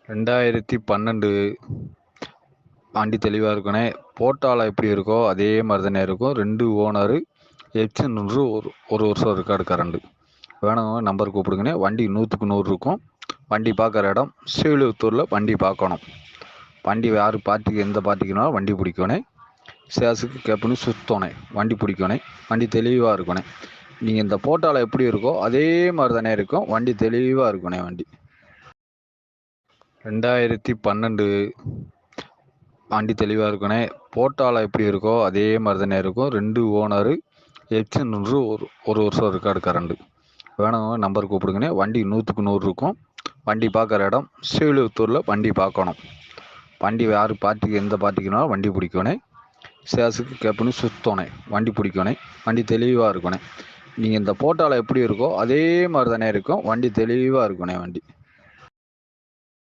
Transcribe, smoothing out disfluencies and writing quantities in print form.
2012 வண்டி தெளிவாக இருக்குண்ணே. போட்டால் எப்படி இருக்கோ அதே மாதிரி தானே இருக்கும். 2 ஓனரு, எக்ஸ்டன் ஒரு ஒரு வருஷம் ரெக்கார்டு கரண்டு. வேணுங்க நம்பர் கூப்பிடுங்கண்ணே. வண்டி 100க்கு 100 இருக்கும். வண்டி பார்க்குற இடம் ஸ்ரீவில்லிபுத்தூரில் வண்டி பார்க்கணும். வண்டி யார் பார்ட்டிக்கு எந்த பார்ட்டிக்குனாலும் வண்டி பிடிக்கணே. சேஸுக்கு கேப்புன்னு சுற்றணே. வண்டி பிடிக்கணே. வண்டி தெளிவாக இருக்கணே. நீங்கள் இந்த போட்டால் எப்படி இருக்கோ அதே மாதிரி தானே இருக்கும். வண்டி தெளிவாக இருக்கணே. வண்டி 2012 வண்டி தெளிவாக இருக்குண்ணே. போட்டால் எப்படி இருக்கோ அதே மாதிரி தானே இருக்கும். 2 ஓனரு, எக்ஸ்டன் ஒரு வருஷம் ரெக்கார்டு கரண்டு. வேணுங்க நம்பர் கூப்பிடுங்கண்ணே. வண்டி 100க்கு 100 இருக்கும். வண்டி பார்க்குற இடம் ஸ்ரீவில்லிபுத்தூரில் வண்டி பார்க்கணும். வண்டி யார் பார்ட்டிக்கு எந்த பார்ட்டிக்குனாலும் வண்டி பிடிக்கணே. சேஸுக்கு கேப்புன்னு சுற்றணே. வண்டி பிடிக்கணே. வண்டி தெளிவாக இருக்கணே. நீங்கள் இந்த போட்டால் எப்படி இருக்கோ அதே மாதிரி தானே இருக்கும். வண்டி தெளிவாக இருக்கணே. வண்டி